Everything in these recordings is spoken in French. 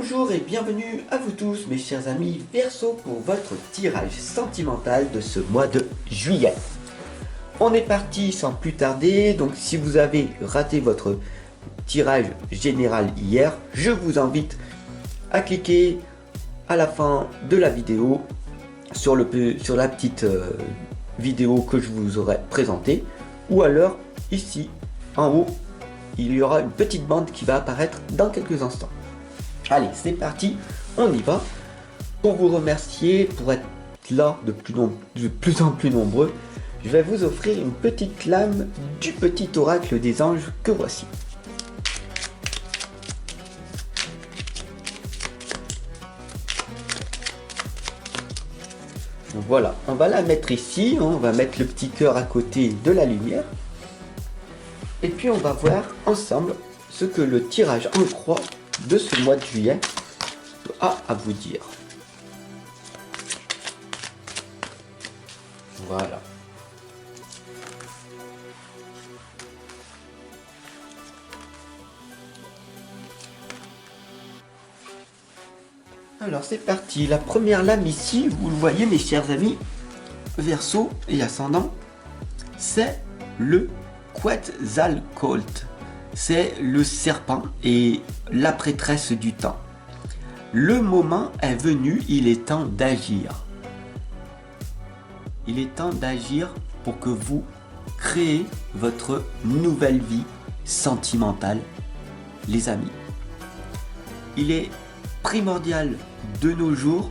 Bonjour et bienvenue à vous tous mes chers amis Verseau pour votre tirage sentimental de ce mois de juillet. On est parti sans plus tarder, donc si vous avez raté votre tirage général hier, je vous invite à cliquer à la fin de la vidéo sur la petite vidéo que je vous aurai présentée, ou alors ici en haut il y aura une petite bande qui va apparaître dans quelques instants. Allez, c'est parti, on y va. Pour vous remercier, pour être là de plus en plus nombreux, je vais vous offrir une petite lame du petit oracle des anges que voici. Voilà, on va la mettre ici, on va mettre le petit cœur à côté de la lumière. Et puis on va voir ensemble ce que le tirage en croix de ce mois de juillet a à vous dire. Voilà. Alors c'est parti, la première lame ici, vous le voyez mes chers amis, Verseau et ascendant, c'est le Quetzalcoatl. C'est le serpent et la prêtresse du temps. Le moment est venu, il est temps d'agir. Il est temps d'agir pour que vous créez votre nouvelle vie sentimentale, les amis. Il est primordial de nos jours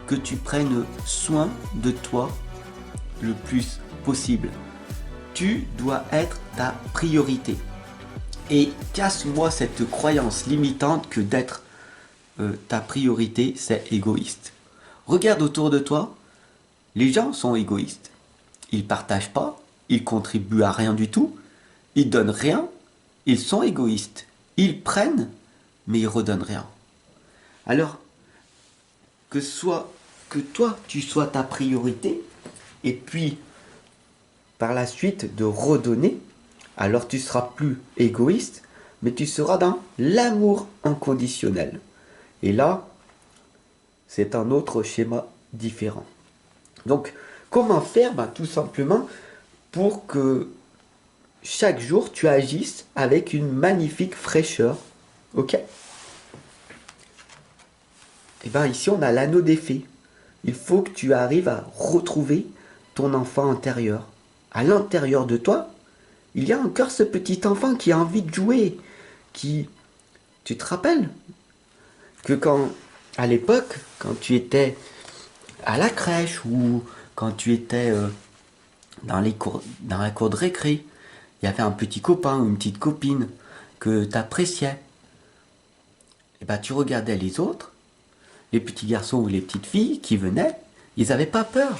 que tu prennes soin de toi le plus possible. Tu dois être ta priorité. Et casse-moi cette croyance limitante que d'être ta priorité, c'est égoïste. Regarde autour de toi, les gens sont égoïstes. Ils ne partagent pas, ils contribuent à rien du tout, ils donnent rien, ils sont égoïstes. Ils prennent, mais ils redonnent rien. Alors, que toi, tu sois ta priorité, et puis, par la suite, de redonner, alors tu seras plus égoïste, mais tu seras dans l'amour inconditionnel. Et là, c'est un autre schéma différent. Donc, comment faire? Tout simplement pour que chaque jour, tu agisses avec une magnifique fraîcheur. Ok? Et ici, on a l'anneau des fées. Il faut que tu arrives à retrouver ton enfant intérieur. À l'intérieur de toi, il y a encore ce petit enfant qui a envie de jouer, tu te rappelles que à l'époque, quand tu étais à la crèche ou quand tu étais dans la cour de récré, il y avait un petit copain ou une petite copine que tu appréciais. Et tu regardais les autres, les petits garçons ou les petites filles qui venaient, ils n'avaient pas peur.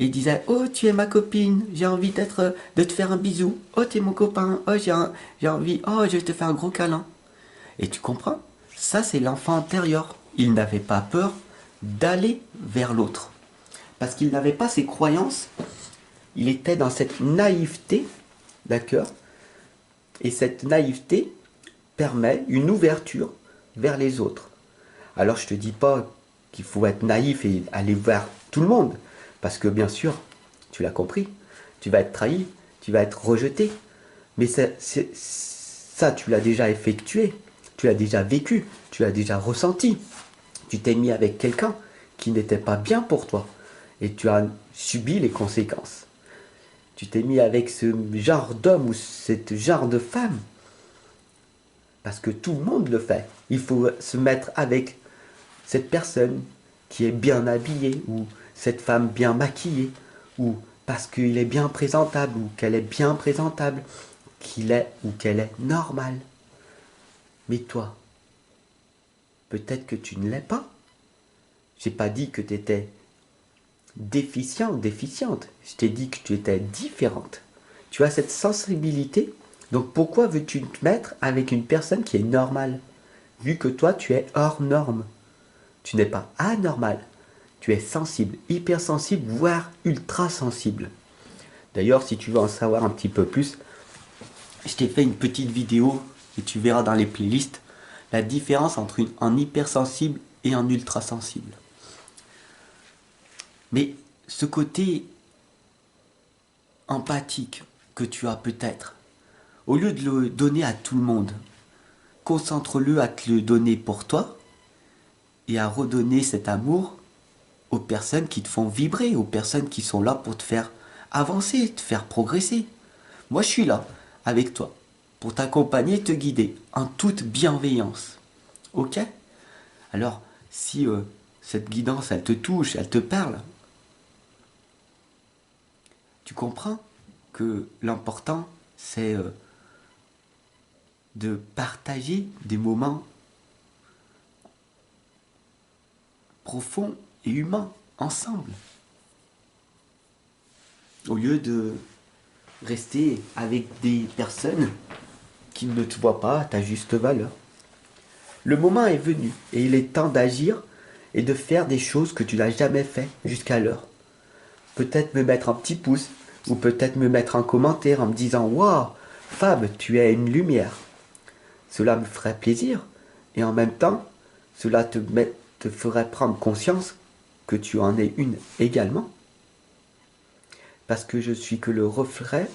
Il disait: oh, tu es ma copine, j'ai envie de te faire un bisou. Oh, tu es mon copain, oh, j'ai envie, oh, je vais te faire un gros câlin. Et tu comprends? Ça, c'est l'enfant intérieur. Il n'avait pas peur d'aller vers l'autre. Parce qu'il n'avait pas ses croyances. Il était dans cette naïveté, d'accord? Et cette naïveté permet une ouverture vers les autres. Alors, je ne te dis pas qu'il faut être naïf et aller vers tout le monde. Parce que bien sûr, tu l'as compris, tu vas être trahi, tu vas être rejeté. Mais ça, tu l'as déjà effectué, tu l'as déjà vécu, tu l'as déjà ressenti. Tu t'es mis avec quelqu'un qui n'était pas bien pour toi et tu as subi les conséquences. Tu t'es mis avec ce genre d'homme ou ce genre de femme. Parce que tout le monde le fait. Il faut se mettre avec cette personne qui est bien habillée ou cette femme bien maquillée, ou parce qu'il est bien présentable, ou qu'elle est bien présentable, qu'il est ou qu'elle est normale. Mais toi, peut-être que tu ne l'es pas. J'ai pas dit que tu étais déficient ou déficiente. Je t'ai dit que tu étais différente. Tu as cette sensibilité, donc pourquoi veux-tu te mettre avec une personne qui est normale, vu que toi tu es hors norme? Tu n'es pas anormal. Tu es sensible, hypersensible, voire ultra sensible. D'ailleurs, si tu veux en savoir un petit peu plus, je t'ai fait une petite vidéo et tu verras dans les playlists la différence entre un hypersensible et un ultrasensible. Mais ce côté empathique que tu as peut-être, au lieu de le donner à tout le monde, concentre-le à te le donner pour toi et à redonner cet amour aux personnes qui te font vibrer, aux personnes qui sont là pour te faire avancer, te faire progresser. Moi, je suis là, avec toi, pour t'accompagner, te guider, en toute bienveillance. Ok? Alors, si cette guidance, elle te touche, elle te parle, tu comprends que l'important, c'est de partager des moments profonds et humains ensemble. Au lieu de rester avec des personnes qui ne te voient pas à ta juste valeur. Le moment est venu et il est temps d'agir et de faire des choses que tu n'as jamais fait jusqu'alors. Peut-être me mettre un petit pouce ou peut-être me mettre un commentaire en me disant « Waouh, Fab, tu es une lumière ». Cela me ferait plaisir et en même temps, cela te ferait prendre conscience que tu en es une également. Parce que je suis que le reflet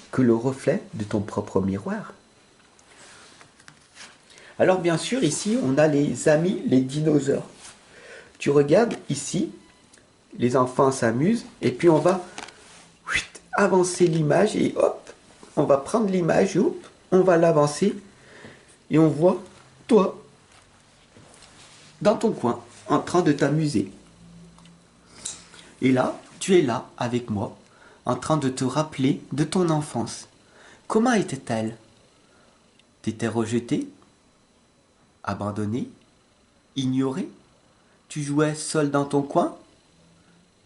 de ton propre miroir. Alors bien sûr, ici, on a les amis, les dinosaures. Tu regardes ici, les enfants s'amusent, et puis on va avancer l'image, et hop, on va prendre l'image, on va l'avancer, et on voit toi, dans ton coin, en train de t'amuser. Et là, tu es là, avec moi, en train de te rappeler de ton enfance. Comment était-elle? T'étais rejeté? Abandonné? Ignoré? Tu jouais seul dans ton coin?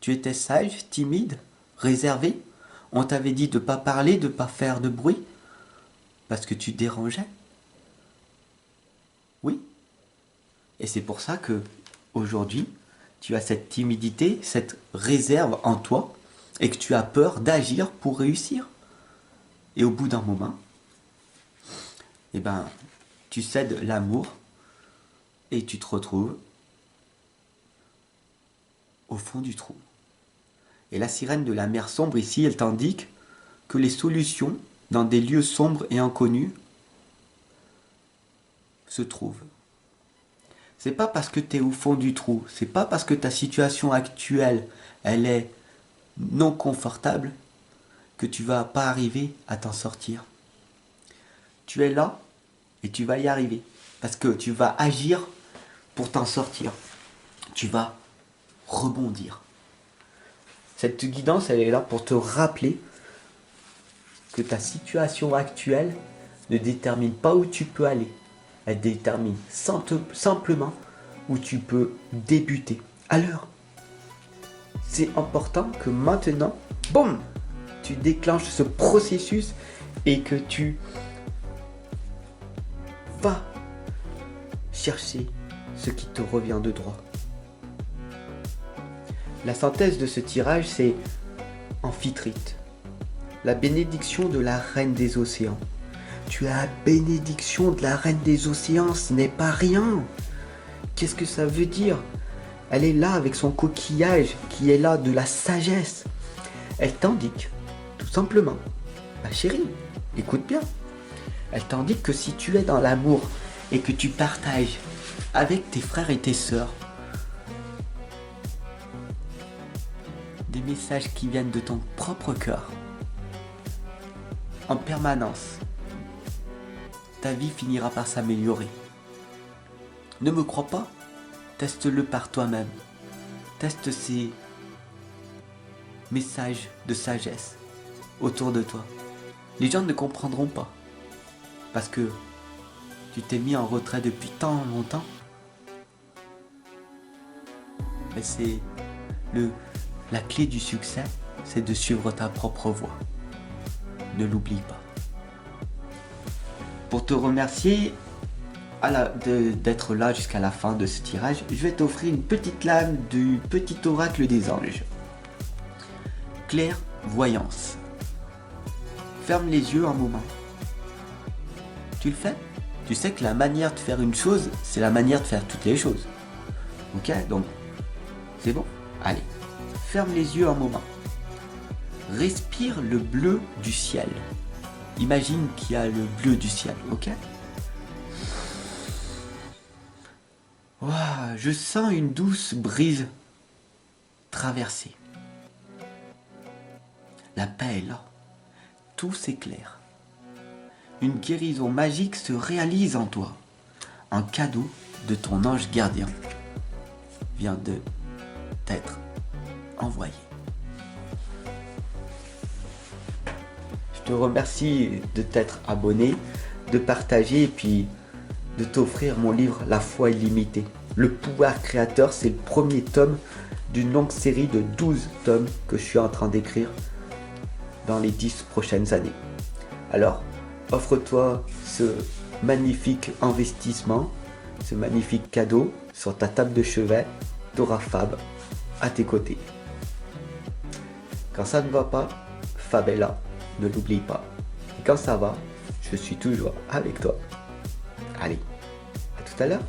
Tu étais sage, timide, réservé? On t'avait dit de ne pas parler, de ne pas faire de bruit? Parce que tu dérangeais? Oui. Et c'est pour ça que, aujourd'hui, tu as cette timidité, cette réserve en toi, et que tu as peur d'agir pour réussir. Et au bout d'un moment, eh ben, tu cèdes l'amour et tu te retrouves au fond du trou. Et la sirène de la mer sombre ici, elle t'indique que les solutions dans des lieux sombres et inconnus se trouvent. C'est pas parce que tu es au fond du trou, c'est pas parce que ta situation actuelle, elle est non confortable, que tu vas pas arriver à t'en sortir. Tu es là et tu vas y arriver. Parce que tu vas agir pour t'en sortir. Tu vas rebondir. Cette guidance, elle est là pour te rappeler que ta situation actuelle ne détermine pas où tu peux aller. Elle détermine simplement où tu peux débuter. Alors, c'est important que maintenant, boum, tu déclenches ce processus et que tu vas chercher ce qui te revient de droit. La synthèse de ce tirage, c'est Amphitrite, la bénédiction de la reine des océans. Tu as la bénédiction de la reine des océans, ce n'est pas rien. Qu'est-ce que ça veut dire? Elle est là avec son coquillage qui est là de la sagesse. Elle t'indique, tout simplement, ma chérie, écoute bien. Elle t'indique que si tu es dans l'amour et que tu partages avec tes frères et tes sœurs des messages qui viennent de ton propre cœur, en permanence, ta vie finira par s'améliorer. Ne me crois pas? Teste-le par toi-même. Teste ces messages de sagesse autour de toi. Les gens ne comprendront pas. Parce que tu t'es mis en retrait depuis tant longtemps. Mais c'est la clé du succès, c'est de suivre ta propre voie. Ne l'oublie pas. Pour te remercier d'être là jusqu'à la fin de ce tirage, je vais t'offrir une petite lame du petit oracle des anges. Clairvoyance. Ferme les yeux un moment. Tu le fais? tu sais que la manière de faire une chose, c'est la manière de faire toutes les choses. Ok, donc c'est bon. Allez, ferme les yeux un moment. Respire le bleu du ciel. Imagine qu'il y a le bleu du ciel, ok? Ouah, je sens une douce brise traverser. La paix est là. Tout s'éclaire. Une guérison magique se réalise en toi. Un cadeau de ton ange gardien vient de t'être envoyé. Je te remercie de t'être abonné, de partager et puis de t'offrir mon livre La foi illimitée. Le pouvoir créateur, c'est le premier tome d'une longue série de 12 tomes que je suis en train d'écrire dans les 10 prochaines années. Alors, offre-toi ce magnifique investissement, ce magnifique cadeau sur ta table de chevet. T'auras Fab à tes côtés. Quand ça ne va pas, Fab est là, ne l'oublie pas. Et quand ça va, je suis toujours avec toi. Allez, à tout à l'heure.